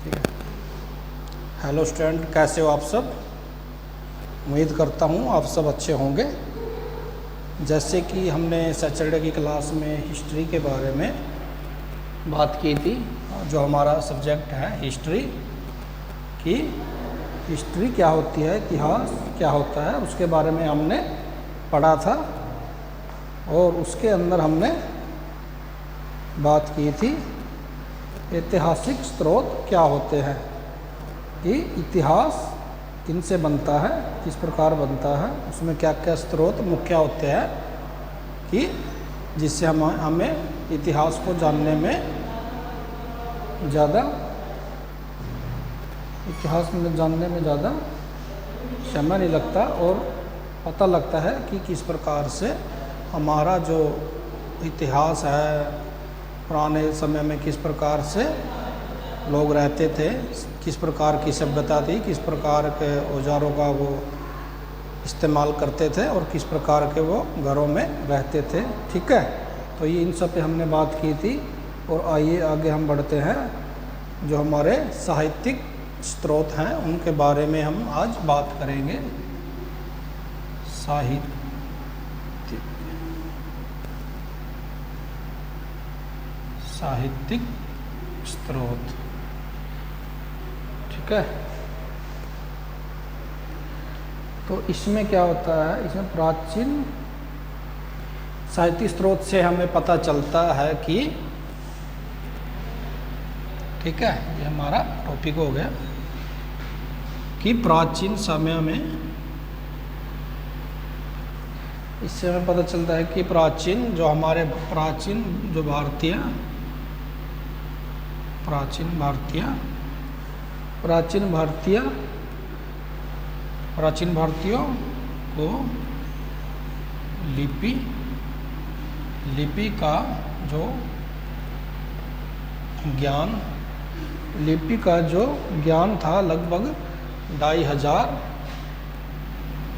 ठीक है। Hello student, कैसे हो आप सब? उम्मीद करता हूँ आप सब अच्छे होंगे। जैसे कि हमने सैटरडे की क्लास में हिस्ट्री के बारे में बात की थी, जो हमारा सब्जेक्ट है हिस्ट्री की, हिस्ट्री क्या होती है, इतिहास क्या होता है, उसके बारे में हमने पढ़ा था। और उसके अंदर हमने बात की थी ऐतिहासिक स्रोत क्या होते हैं, कि इतिहास किनसे बनता है, किस प्रकार बनता है, उसमें क्या क्या स्रोत मुख्य होते हैं कि जिससे हमें इतिहास को जानने में ज़्यादा समय नहीं लगता और पता लगता है कि किस प्रकार से हमारा जो इतिहास है, पुराने समय में किस प्रकार से लोग रहते थे, किस प्रकार की सभ्यता थी, किस प्रकार के औजारों का वो इस्तेमाल करते थे और किस प्रकार के वो घरों में रहते थे। ठीक है, तो ये इन सब पे हमने बात की थी। और आइए आगे हम बढ़ते हैं। जो हमारे साहित्यिक स्रोत हैं उनके बारे में हम आज बात करेंगे। साहित्यिक स्रोत, ठीक है। तो इसमें क्या होता है, इसमें प्राचीन साहित्यिक स्रोत से हमें पता चलता है कि, ठीक है, ये हमारा टॉपिक हो गया कि प्राचीन समय में, इससे हमें पता चलता है कि प्राचीन जो हमारे जो प्राचीन भारतीयों को लिपि का जो ज्ञान था लगभग 2500,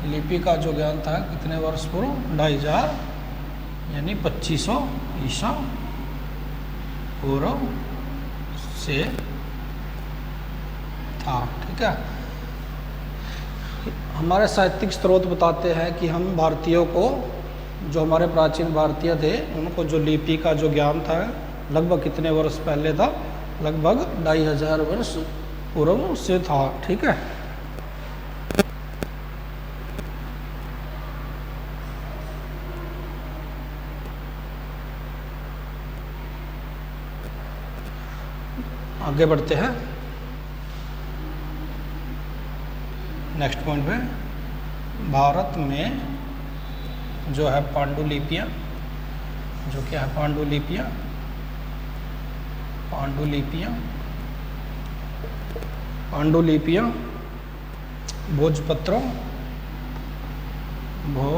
लिपि का जो ज्ञान था कितने वर्ष पूर्व, 2500 यानी 2500 ईसा पूर्व से था। ठीक है, हमारे साहित्यिक स्रोत बताते हैं कि हम भारतीयों को, जो हमारे प्राचीन भारतीय थे, उनको जो लिपि का जो ज्ञान था लगभग कितने वर्ष पहले था, लगभग 2500 वर्ष पूर्व से था। ठीक है, आगे बढ़ते हैं नेक्स्ट पॉइंट पे। भारत में जो है पांडुलिपियाँ, जो क्या है पांडुलिपियाँ, भोजपत्रों और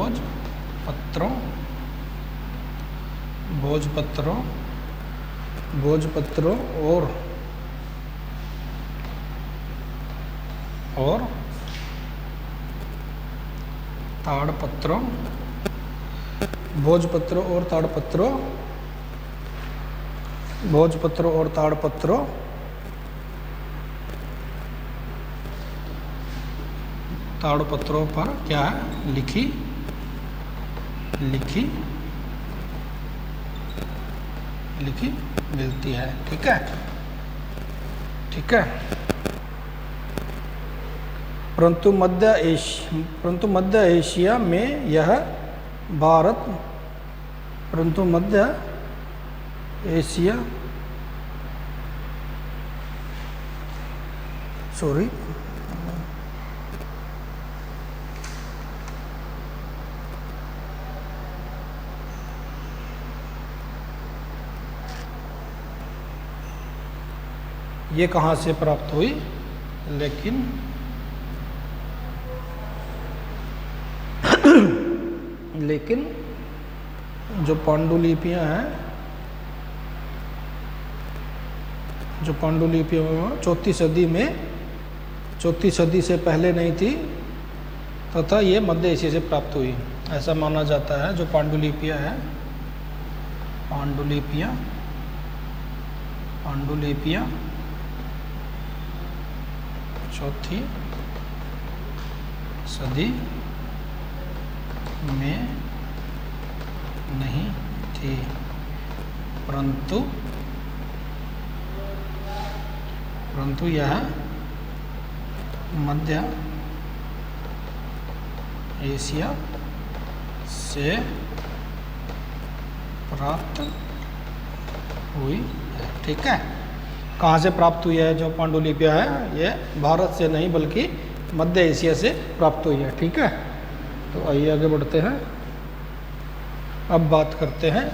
ताड़पत्रों, भोजपत्रों और ताड़पत्रों पर क्या है, लिखी मिलती है। ठीक है, परंतु मध्य एशिया में यह ये कहाँ से प्राप्त हुई, लेकिन जो पांडुलिपियाँ हैं, चौथी सदी से पहले नहीं थी तथा ये मध्य एशिया से प्राप्त हुई, ऐसा माना जाता है। जो पांडुलिपियाँ हैं, पांडुलिपियाँ चौथी सदी में नहीं थी, परंतु यह मध्य एशिया से प्राप्त हुई है। ठीक है, कहाँ से प्राप्त हुई है? जो पांडुलिपियाँ है ये भारत से नहीं बल्कि मध्य एशिया से प्राप्त हुई है। ठीक है, तो आइए आगे बढ़ते हैं। अब बात करते हैं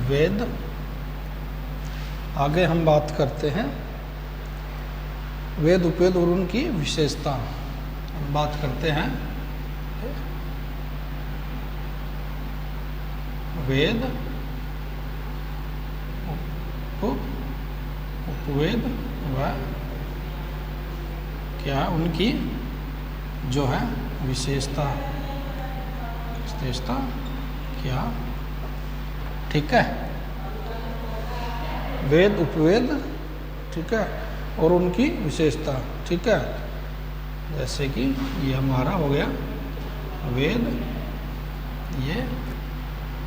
वेद। आगे हम बात करते हैं वेद उपवेद और उनकी विशेषता। बात करते हैं वेद उपवेद व क्या उनकी जो है विशेषता क्या। ठीक है, वेद उपवेद, ठीक है, और उनकी विशेषता। ठीक है, जैसे कि ये हमारा हो गया वेद, ये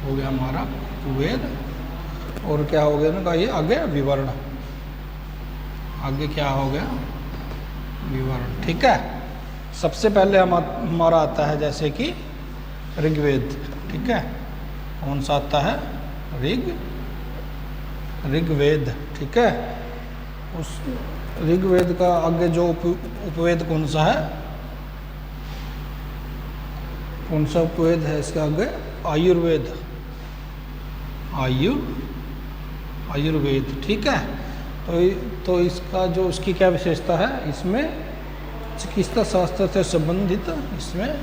हो गया हमारा उपवेद, और क्या हो गया ना ये आगे विवरण। आगे क्या हो गया? विवरण। ठीक है, सबसे पहले हमारा आता है जैसे कि ऋग्वेद। ठीक है, कौन सा आता है? ऋग्वेद। ठीक है, उस ऋग्वेद का आगे जो उपवेद कौन सा है? कौन सा उपवेद है इसके आगे? आयुर्वेद। आयुर्वेद। ठीक है, तो इसका जो उसकी क्या विशेषता है? इसमें चिकित्सा शास्त्र से संबंधित, इसमें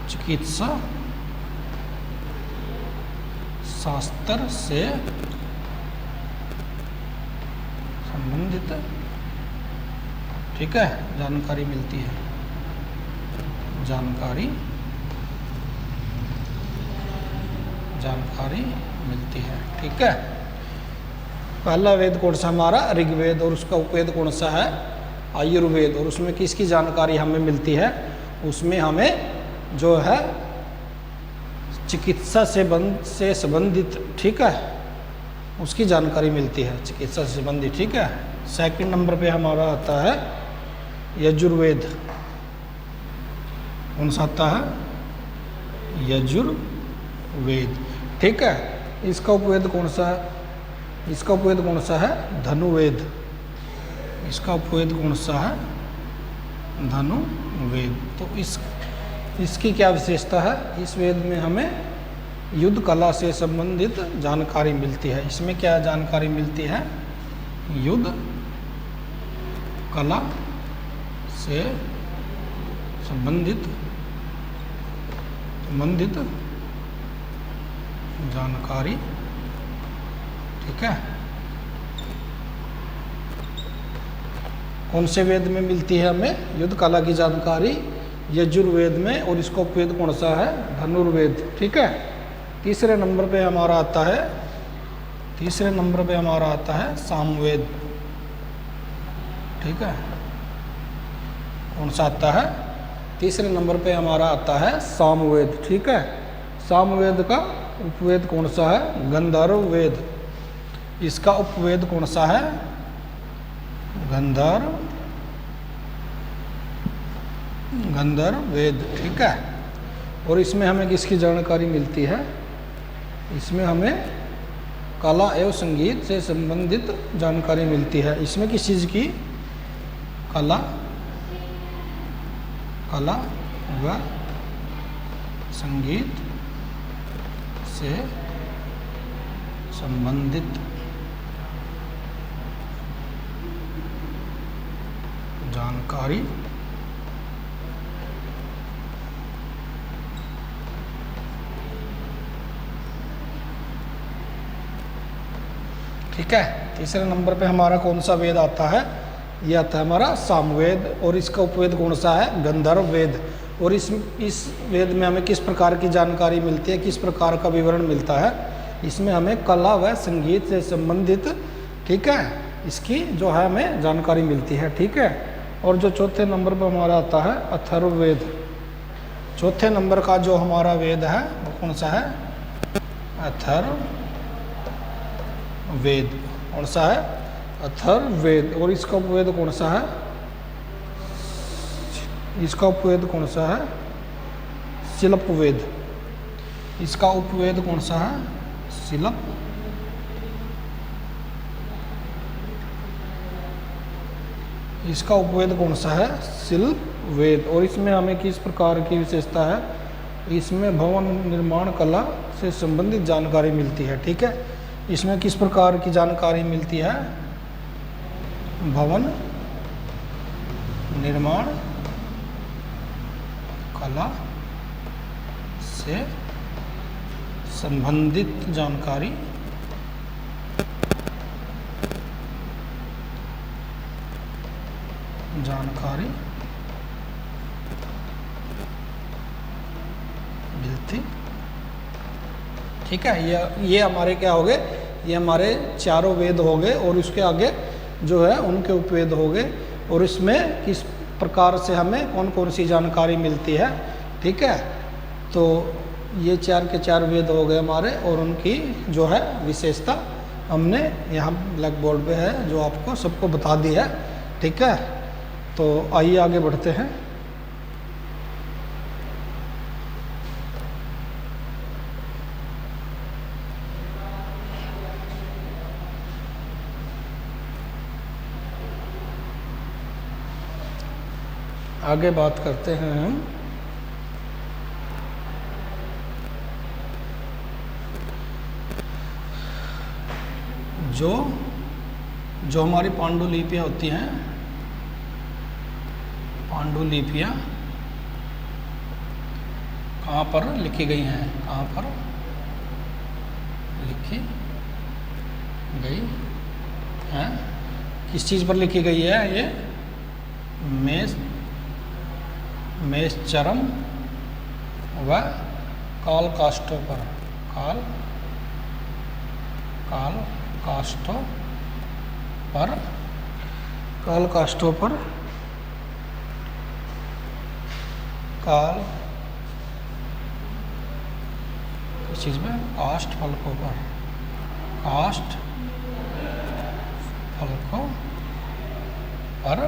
चिकित्सा शास्त्र से संबंधित, ठीक है, जानकारी मिलती है। जानकारी मिलती है। ठीक है, पहला वेद कौन सा हमारा? ऋग्वेद, और उसका उपवेद कौन सा है? आयुर्वेद। और उसमें किसकी जानकारी हमें मिलती है? उसमें हमें जो है चिकित्सा से संबंधित, ठीक है, उसकी जानकारी मिलती है, चिकित्सा से संबंधित। ठीक है, सेकंड नंबर पे हमारा आता है यजुर्वेद। कौन सा आता है? यजुर्वेद। ठीक है, इसका उपवेद कौन सा है? इसका उपवेद कौन सा है? धनुर्वेद। इसका उपवेद कौन सा है? धनुर्वेद। तो इसकी क्या विशेषता है? इस वेद में हमें युद्ध कला से संबंधित जानकारी मिलती है। इसमें क्या जानकारी मिलती है? युद्ध कला से संबंधित जानकारी। ठीक है, कौन से वेद में मिलती है हमें युद्ध कला की जानकारी? यजुर्वेद में। और इसका उपवेद कौन सा है? धनुर्वेद। ठीक है, तीसरे नंबर पे हमारा आता है सामवेद। ठीक है, कौन सा आता है? तीसरे नंबर पे हमारा आता है सामवेद। ठीक है, सामवेद का उपवेद कौन सा है? गंधर्व वेद। इसका उपवेद कौन सा है? गंधर्व वेद। ठीक है, और इसमें हमें किसकी जानकारी मिलती है? इसमें हमें कला एवं संगीत से संबंधित जानकारी मिलती है। इसमें किस चीज़ की? कला व संगीत से संबंधित जानकारी ठीक है। तीसरे नंबर पे हमारा कौन सा वेद आता है? ये आता है हमारा सामवेद। और इसका उपवेद कौन सा है? गंधर्व वेद। और इस वेद में हमें किस प्रकार की जानकारी मिलती है, किस प्रकार का विवरण मिलता है? इसमें हमें कला व संगीत से संबंधित, ठीक है, इसकी जो है हमें जानकारी मिलती है, ठीक है। और जो चौथे नंबर पर हमारा आता है अथर्ववेद। चौथे नंबर का जो हमारा वेद है वो कौन सा है? अथर्ववेद। कौन सा है? अथर्ववेद। और इसका उपवेद कौन सा है? इसका उपवेद कौन सा है? शिल्पवेद। इसका उपवेद कौन सा है? शिल्प। इसका उपवेद कौन सा है? शिल्पवेद। और इसमें हमें किस प्रकार की विशेषता है? इसमें भवन निर्माण कला से संबंधित जानकारी मिलती है, ठीक है। इसमें किस प्रकार की जानकारी मिलती है? भवन निर्माण कला से संबंधित जानकारी मिलती, ठीक है। ये हमारे क्या हो गए? ये हमारे चारों वेद हो गए और उसके आगे जो है उनके उपवेद हो गए। और इसमें किस प्रकार से हमें कौन कौन सी जानकारी मिलती है, ठीक है। तो ये 4 के 4 वेद हो गए हमारे, और उनकी जो है विशेषता हमने यहाँ ब्लैक बोर्ड पे है जो आपको सबको बता दी है, ठीक है। तो आइए आगे बढ़ते हैं। आगे बात करते हैं हम जो हमारी पांडुलिपियाँ होती हैं, पांडुलिपियाँ कहाँ पर लिखी गई हैं? कहाँ पर लिखी गई हैं? किस चीज़ पर लिखी गई है? ये मेषचरम व कालकाष्ठों पर, कालकाष्ठों पर किस चीज़ में? काष्ठ फलकों पर, काष्ठ फलकों पर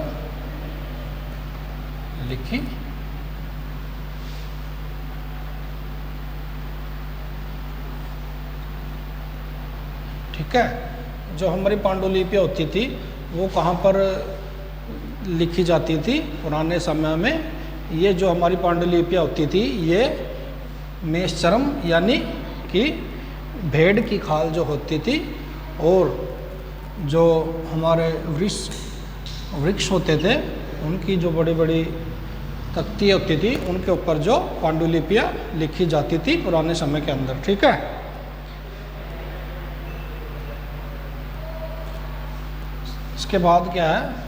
लिखी ठीक है। जो हमारी पांडुलिपियाँ होती थी वो कहाँ पर लिखी जाती थी पुराने समय में? ये जो हमारी पांडुलिपियाँ होती थी ये मेषचरम यानी कि भेड़ की खाल जो होती थी, और जो हमारे वृक्ष होते थे उनकी जो बड़ी बड़ी तख्तियाँ होती थी उनके ऊपर जो पांडुलिपियाँ लिखी जाती थी पुराने समय के अंदर, ठीक है। इसके बाद क्या है?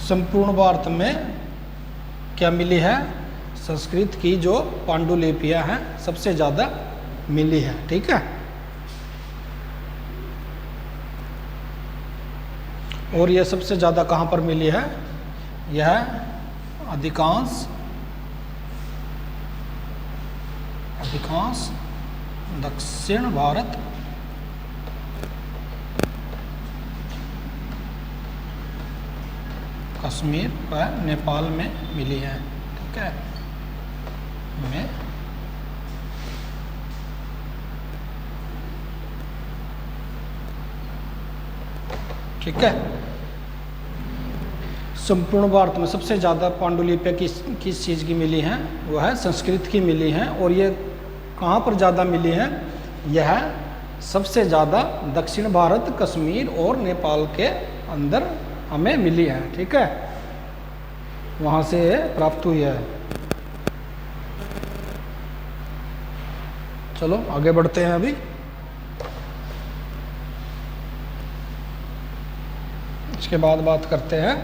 संपूर्ण भारत में क्या मिली है? संस्कृत की जो पांडुलिपियाँ हैं सबसे ज़्यादा मिली है, ठीक है। और यह सबसे ज़्यादा कहाँ पर मिली है? यह अधिकांश दक्षिण भारत कश्मीर व नेपाल में मिली है, ठीक है। ठीक है। संपूर्ण भारत में सबसे ज़्यादा पांडुलिपियाँ किस चीज़ की मिली हैं? वो है संस्कृत की मिली हैं। और ये कहाँ पर ज़्यादा मिली हैं? यह सबसे ज़्यादा दक्षिण भारत, कश्मीर और नेपाल के अंदर हमें मिली है, ठीक है। वहाँ से प्राप्त हुई है। चलो आगे बढ़ते हैं अभी। इसके बाद बात करते हैं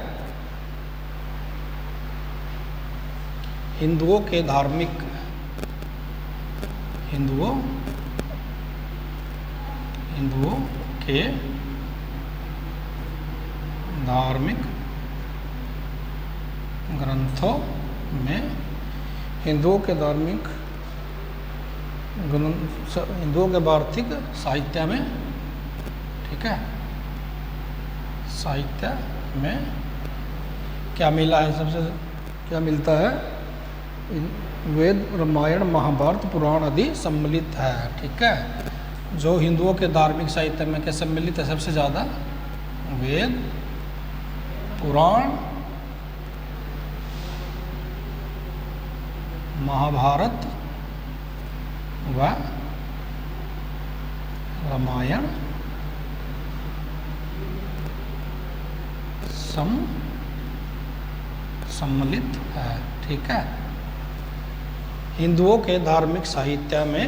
हिंदुओं के धार्मिक हिंदुओं के धार्मिक ग्रंथों में हिंदुओं के वार्षिक साहित्य में, ठीक है, साहित्य में क्या मिला है, सबसे क्या मिलता है, वेद, रामायण, महाभारत, पुराण आदि सम्मिलित है। ठीक है, जो हिंदुओं के धार्मिक साहित्य में क्या सम्मिलित है सबसे ज़्यादा, वेद, पुराण, महाभारत व रामायण सम्मिलित है। ठीक है, हिंदुओं के धार्मिक साहित्य में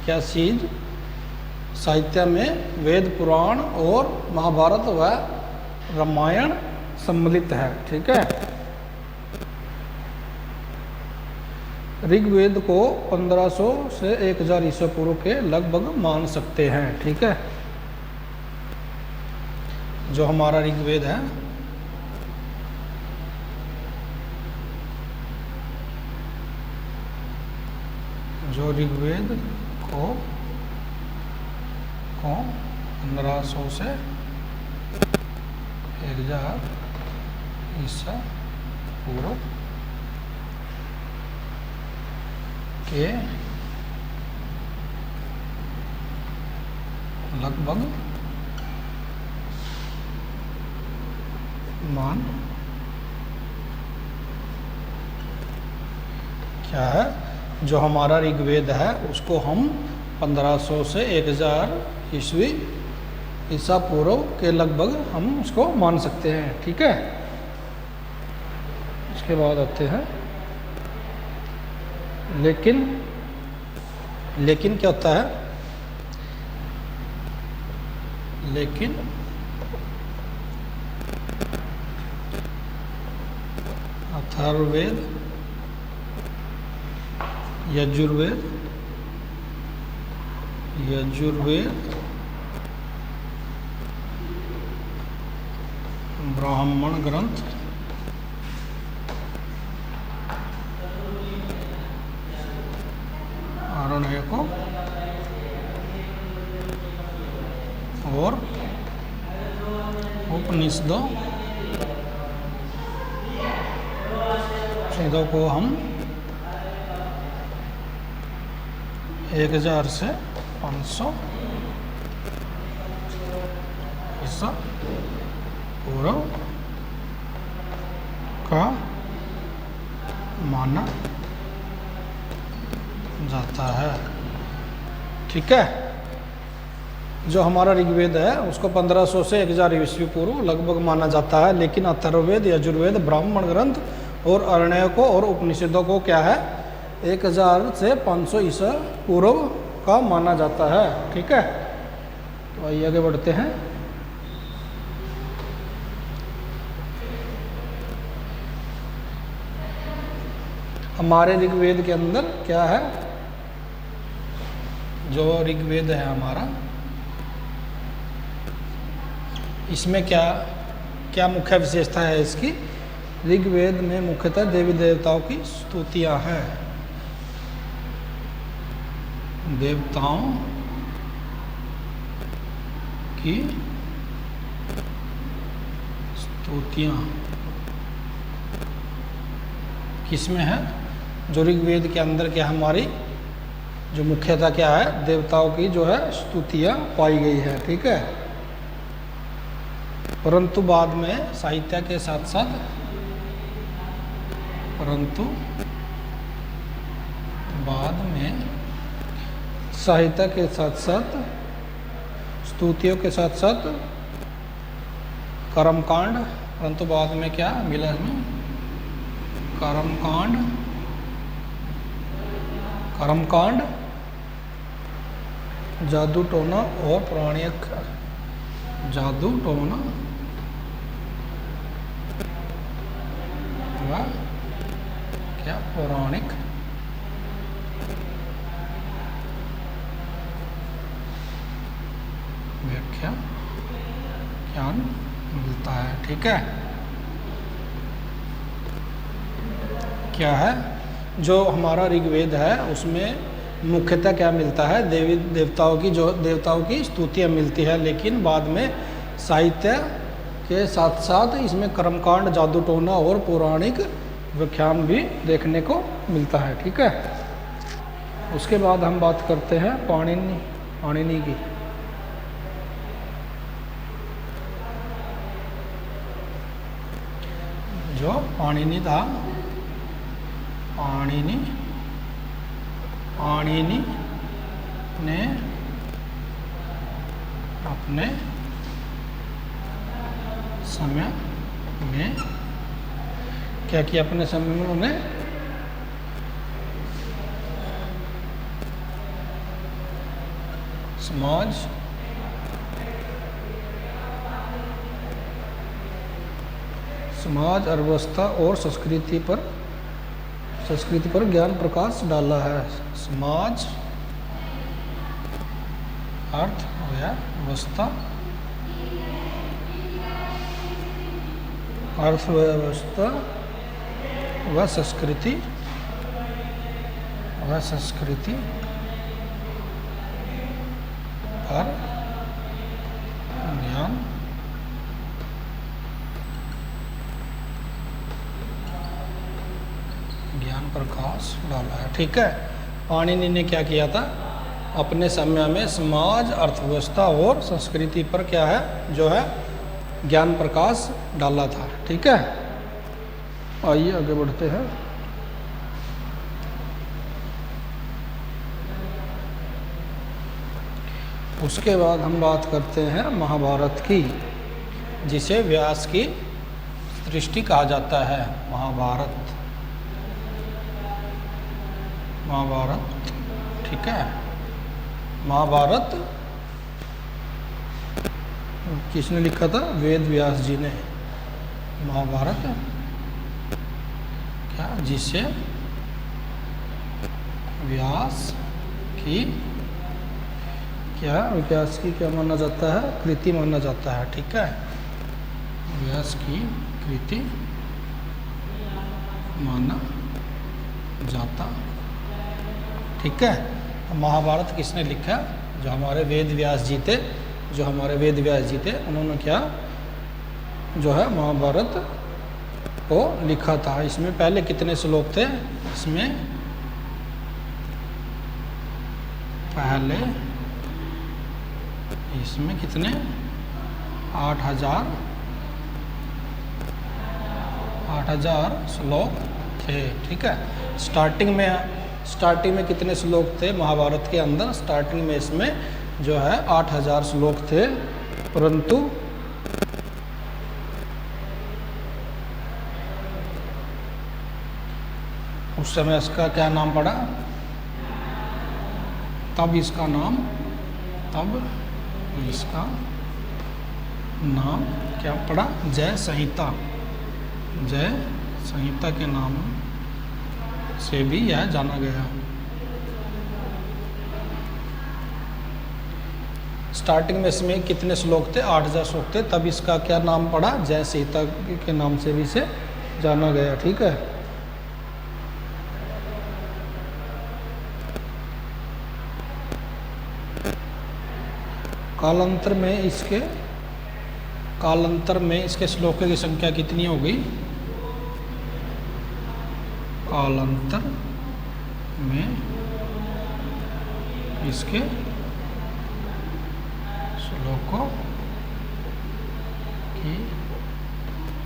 क्या चीज, साहित्य में वेद, पुराण और महाभारत व रामायण सम्मिलित है। ठीक है, ऋग्वेद को 1500 से 1000 ईसा पूर्व के लगभग मान सकते हैं। ठीक है, जो हमारा ऋग्वेद है जो ऋग्वेद को 1500 से 1000 ईसा पूर्व के लगभग मान क्या है, जो हमारा ऋग्वेद है उसको हम 1500 से 1000 ईसा पूर्व के लगभग हम उसको मान सकते हैं। ठीक है, इसके बाद आते हैं लेकिन क्या होता है, लेकिन अथर्ववेद, यजुर्वेद, ब्राह्मण ग्रंथ, आरण्यकों और उपनिषदों को हम 1000 से 500 ईसा पूर्व का माना जाता है। ठीक है, जो हमारा ऋग्वेद है उसको 1500 से 1000 ईस्वी पूर्व लगभग माना जाता है, लेकिन अथर्ववेद, यजुर्वेद, ब्राह्मण ग्रंथ और आरण्यकों और उपनिषदों को क्या है, 1000 से 500 ईसा पूर्व का माना जाता है। ठीक है, तो आइए आगे बढ़ते हैं। हमारे ऋग्वेद के अंदर क्या है, जो ऋग्वेद है हमारा, इसमें क्या क्या मुख्य विशेषता है इसकी, ऋग्वेद में मुख्यतः देवी देवताओं की स्तुतियां हैं, देवताओं की स्तुतियां किसमें है, जो ऋग्वेद के अंदर क्या हमारी जो मुख्यतः क्या है, देवताओं की जो है स्तुतियां पाई गई है। ठीक है, परंतु बाद में साहित्य के साथ साथ साहित्य के साथ साथ स्तुतियों के साथ साथ कर्मकांड, परंतु बाद में क्या मिला हमें, कर्मकांड, जादू टोना और पौराणिक जादू टोना व क्या पौराणिक व्याख्या ज्ञान मिलता है। ठीक है, क्या है जो हमारा ऋग्वेद है उसमें मुख्यतः क्या मिलता है, देवी देवताओं की, जो देवताओं की स्तुतियाँ मिलती है, लेकिन बाद में साहित्य के साथ साथ इसमें कर्मकांड, जादू टोना और पौराणिक व्याख्यान भी देखने को मिलता है। ठीक है, उसके बाद हम बात करते हैं पाणिनि की। जो पाणिनि था, पाणिनि ने अपने समय में क्या किया, अपने समय में उन्होंने समाज अर्थव्यवस्था और संस्कृति पर ज्ञान प्रकाश डाला है। समाज अर्थव्यवस्था व संस्कृति पर ज्ञान प्रकाश डाला है। ठीक है, पाणिनि ने क्या किया था, अपने समय में समाज, अर्थव्यवस्था और संस्कृति पर क्या है, जो है ज्ञान प्रकाश डाला था। ठीक है, आइए आगे बढ़ते हैं। उसके बाद हम बात करते हैं महाभारत की, जिसे व्यास की सृष्टि कहा जाता है। महाभारत, ठीक है, महाभारत किसने लिखा था, वेद व्यास जी ने। महाभारत क्या, जिसे व्यास की क्या माना जाता है, कृति माना जाता है। ठीक है, व्यास की कृति माना जाता। ठीक है, महाभारत किसने लिखा, जो हमारे वेद व्यास जी थे, उन्होंने क्या, जो है महाभारत को लिखा था। इसमें पहले कितने श्लोक थे, इसमें पहले कितने, 8,000 श्लोक थे। ठीक है, स्टार्टिंग में कितने श्लोक थे महाभारत के अंदर, स्टार्टिंग में इसमें जो है 8,000 श्लोक थे, परंतु उस समय इसका क्या नाम पड़ा, तब इसका नाम क्या पड़ा, जय संहिता के नाम से भी यह जाना गया। स्टार्टिंग में इसमें कितने श्लोक थे, 8,000 श्लोक थे, तब इसका क्या नाम पड़ा, जय सीता के नाम से भी इसे जाना गया। ठीक है, कालांतर में इसके श्लोकों की संख्या कितनी हो गई, कालांतर में इसके श्लोकों की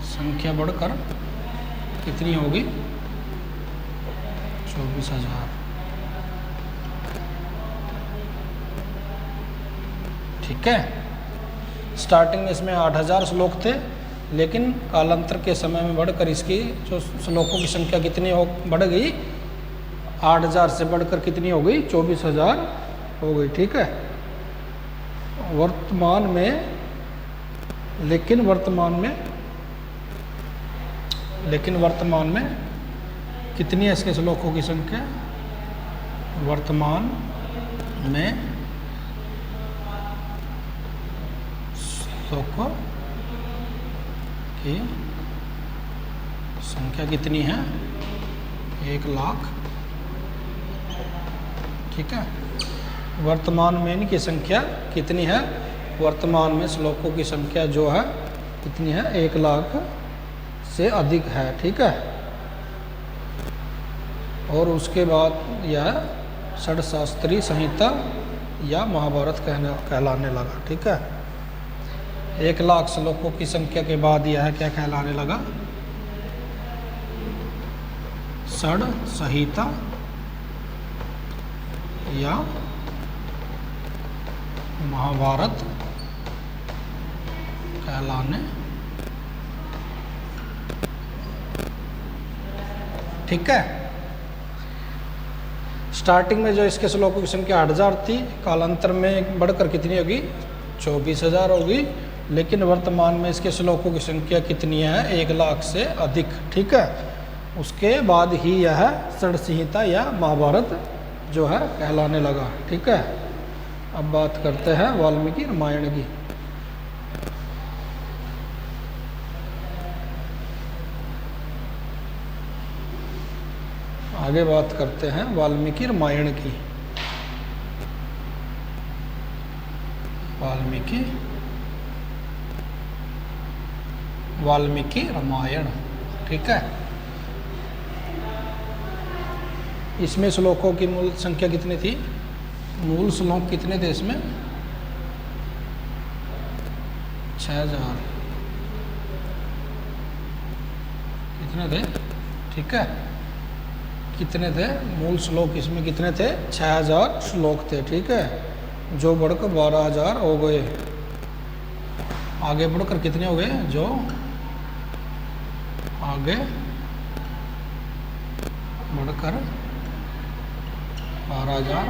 संख्या बढ़कर कितनी होगी, 24,000। ठीक है, स्टार्टिंग में इसमें 8,000 श्लोक थे, लेकिन कालांतर के समय में बढ़कर इसकी जो श्लोकों की संख्या कितनी बढ़ गई, 8,000 से बढ़कर कितनी हो गई, 24,000 हो गई। ठीक है, वर्तमान में कितनी है इसके श्लोकों की संख्या? वर्तमान में श्लोकों की संख्या कितनी है? 1,00,000। ठीक है, वर्तमान में इनकी संख्या कितनी है? वर्तमान में श्लोकों की संख्या जो है कितनी है? 1,00,000 से अधिक है। ठीक है, और उसके बाद यह षडशास्त्री संहिता या महाभारत कहलाने लगा। ठीक है, 1,00,000 श्लोकों की संख्या के बाद यह क्या कहलाने लगा? षड संहिता या महाभारत कहलाने। ठीक है, स्टार्टिंग में जो इसके श्लोकों की संख्या 8,000 थी, कालांतर में बढ़कर कितनी होगी? 24,000 होगी। लेकिन वर्तमान में इसके श्लोकों की संख्या कितनी है? 1,00,000 से अधिक। ठीक है, उसके बाद ही यह षड संहिता या महाभारत जो है कहलाने लगा। ठीक है, अब बात करते हैं वाल्मीकि रामायण की। आगे बात करते हैं वाल्मीकि रामायण की। वाल्मीकि रामायण। ठीक है, इसमें श्लोकों की मूल संख्या कितनी थी? मूल श्लोक कितने थे इसमें? 6,000। कितने थे? ठीक है, कितने थे मूल श्लोक इसमें? कितने थे? 6,000 श्लोक थे। ठीक है, जो बढ़कर 12,000 हो गए। आगे बढ़कर कितने हो गए? जो आगे बढ़कर 12,000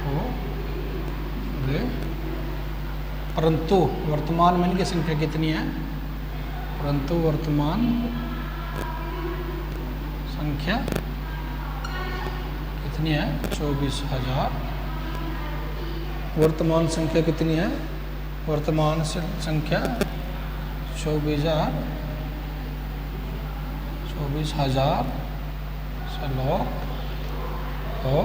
हो गए, परंतु वर्तमान में इनकी संख्या कितनी है? परंतु वर्तमान संख्या कितनी है? 24,000। वर्तमान संख्या कितनी है? वर्तमान संख्या 24,000 श्लोक हो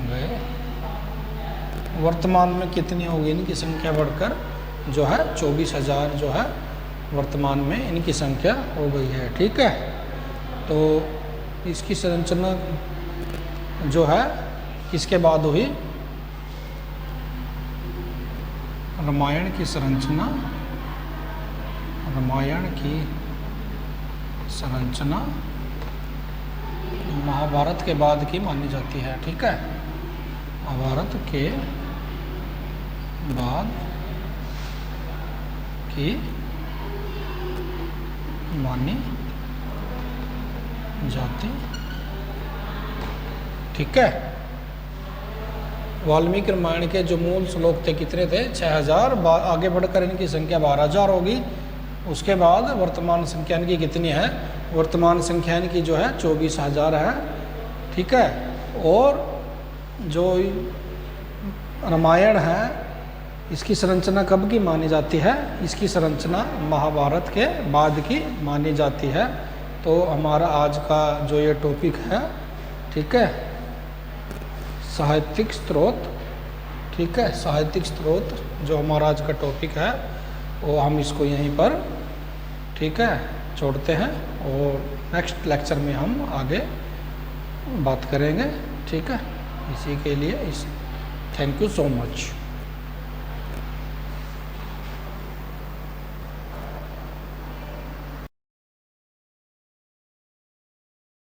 गए। वर्तमान में कितनी होगी इनकी संख्या बढ़कर? जो है 24,000 जो है वर्तमान में इनकी संख्या हो गई है। ठीक है, तो इसकी संरचना जो है किसके बाद हुई? रामायण की संरचना। रामायण की संरचना महाभारत के बाद की मानी जाती है। ठीक है, महाभारत के बाद की मानी जाती। ठीक है, वाल्मीकि रामायण के जो मूल श्लोक थे कितने थे? 6,000। आगे बढ़कर इनकी संख्या 12,000 होगी। उसके बाद वर्तमान संख्या इनकी कितनी है? वर्तमान संख्या इनकी जो है 24,000 है। ठीक है, और जो रामायण है इसकी संरचना कब की मानी जाती है? इसकी संरचना महाभारत के बाद की मानी जाती है। तो हमारा आज का जो ये टॉपिक है, ठीक है, साहित्यिक स्रोत। ठीक है, साहित्यिक स्रोत जो हमारा आज का टॉपिक है वो हम इसको यहीं पर, ठीक है, छोड़ते हैं और नेक्स्ट लेक्चर में हम आगे बात करेंगे। ठीक है, इसी के लिए थैंक यू सो मच।